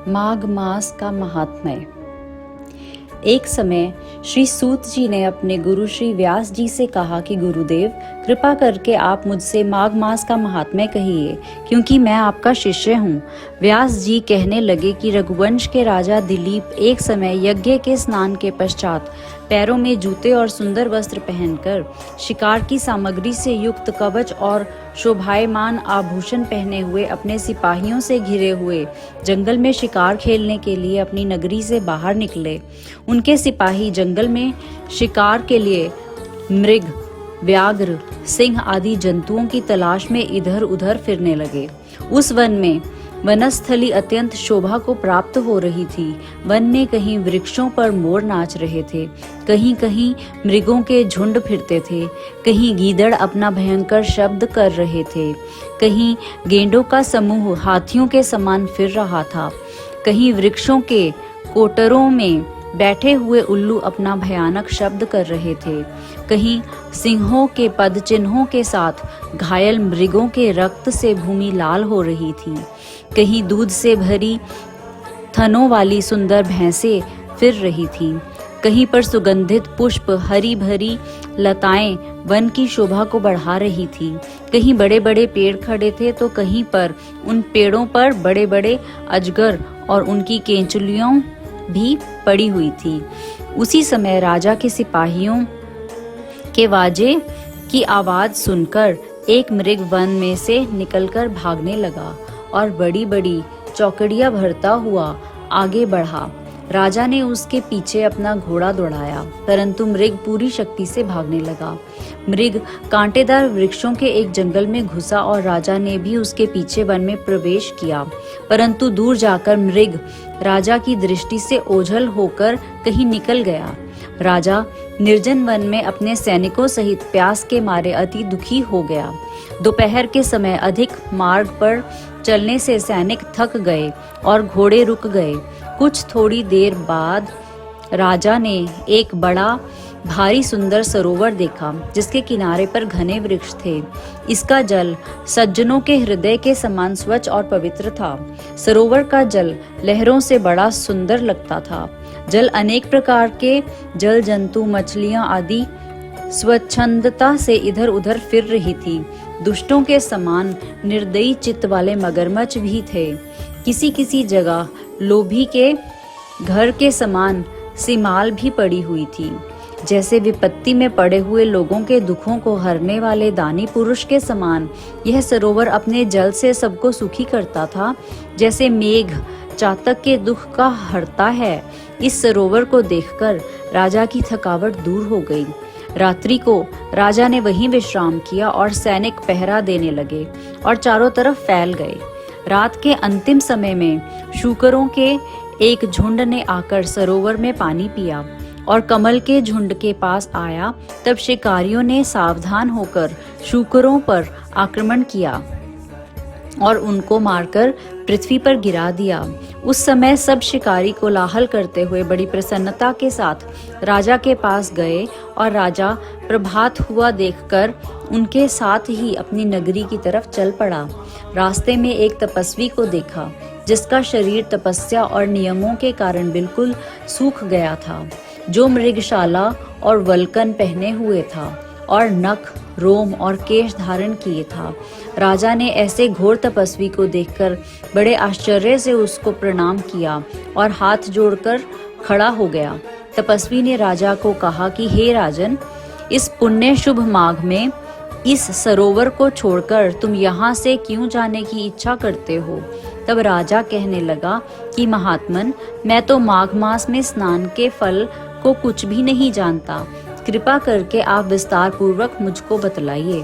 माघ मास का महात्म्य। एक समय श्री सूत जी ने अपने गुरु श्री व्यास जी से कहा कि गुरुदेव, कृपा करके आप मुझसे माघ मास का महात्म्य कहिए, क्योंकि मैं आपका शिष्य हूँ। व्यास जी कहने लगे कि रघुवंश के राजा दिलीप एक समय यज्ञ के स्नान के पश्चात पैरों में जूते और सुंदर वस्त्र पहनकर, शिकार की सामग्री से युक्त कवच और शोभायमान आभूषण पहने हुए, अपने सिपाहियों से घिरे हुए जंगल में शिकार खेलने के लिए अपनी नगरी से बाहर निकले। उनके सिपाही जंगल में शिकार के लिए मृग, व्याघ्र, सिंह आदि जंतुओं की तलाश में इधर उधर फिरने लगे। उस वन में वनस्थली अत्यंत शोभा को प्राप्त हो रही थी। वन में कहीं वृक्षों पर मोर नाच रहे थे, कहीं कहीं मृगों के झुंड फिरते थे, कहीं गीदड़ अपना भयंकर शब्द कर रहे थे, कहीं गेंडों का समूह हाथियों के समान फिर रहा था, कहीं वृक्षों के कोटरों में बैठे हुए उल्लू अपना भयानक शब्द कर रहे थे, कहीं सिंहों के पद चिन्हों के साथ घायल मृगों के रक्त से भूमि लाल हो रही थी, कहीं दूध से भरी थनों वाली सुंदर भैंसें फिर रही थीं, कहीं पर सुगंधित पुष्प, हरी भरी लताएं वन की शोभा को बढ़ा रही थी, कहीं बड़े बड़े पेड़ खड़े थे तो कहीं पर उन पेड़ों पर बड़े बड़े अजगर और उनकी केंचुलियों भी पड़ी हुई थी। उसी समय राजा के सिपाहियों के वाजे की आवाज सुनकर एक मृग वन में से निकलकर भागने लगा और बड़ी बड़ी चौकड़ियां भरता हुआ आगे बढ़ा। राजा ने उसके पीछे अपना घोड़ा दौड़ाया, परंतु मृग पूरी शक्ति से भागने लगा। मृग कांटेदार वृक्षों के एक जंगल में घुसा और राजा ने भी उसके पीछे वन में प्रवेश किया, परंतु दूर जाकर मृग राजा की दृष्टि से ओझल होकर कहीं निकल गया। राजा निर्जन वन में अपने सैनिकों सहित प्यास के मारे अति दुखी हो गया। दोपहर के समय अधिक मार्ग पर चलने से सैनिक थक गए और घोड़े रुक गए। कुछ थोड़ी देर बाद राजा ने एक बड़ा भारी सुंदर सरोवर देखा, जिसके किनारे पर घने वृक्ष थे। इसका जल सज्जनों के हृदय के समान स्वच्छ और पवित्र था। सरोवर का जल लहरों से बड़ा सुंदर लगता था। जल अनेक प्रकार के जल जंतु, मछलियां आदि स्वच्छंदता से इधर उधर फिर रही थी। दुष्टों के समान निर्दयी चित्त वाले मगरमच्छ भी थे। किसी किसी जगह लोभी के घर के समान सीमाल भी पड़ी हुई थी। जैसे विपत्ति में पड़े हुए लोगों के दुखों को हरने वाले दानी पुरुष के समान यह सरोवर अपने जल से सबको सुखी करता था। जैसे मेघ चातक के दुख का हरता है, इस सरोवर को देखकर राजा की थकावट दूर हो गई। रात्रि को राजा ने वहीं विश्राम किया और सैनिक पहरा देने लगे और चारों तरफ फैल गए। रात के अंतिम समय में शूकरों के एक झुंड ने आकर सरोवर में पानी पिया और कमल के झुंड के पास आया। तब शिकारियों ने सावधान होकर शूकरों पर आक्रमण किया और उनको मारकर पृथ्वी पर गिरा दिया। उस समय सब शिकारी कोलाहल करते हुए बड़ी प्रसन्नता के साथ राजा के पास गए और राजा प्रभात हुआ देखकर उनके साथ ही अपनी नगरी की तरफ चल पड़ा। रास्ते में एक तपस्वी को देखा, जिसका शरीर तपस्या और नियमों के कारण बिल्कुल सूख गया था, जो मृगशाला और वल्कन पहने हुए था और नख, रोम और केश धारण किए था। राजा ने ऐसे घोर तपस्वी को देखकर बड़े आश्चर्य से उसको प्रणाम किया और हाथ जोड़कर खड़ा हो गया। तपस्वी ने राजा को कहा कि हे राजन, इस पुण्य शुभ माघ में इस सरोवर को छोड़कर तुम यहाँ से क्यों जाने की इच्छा करते हो? तब राजा कहने लगा कि महात्मन, मैं तो माघ मास में स्नान के फल को कुछ भी नहीं जानता। कृपा करके आप विस्तार पूर्वक मुझको बतलाइए।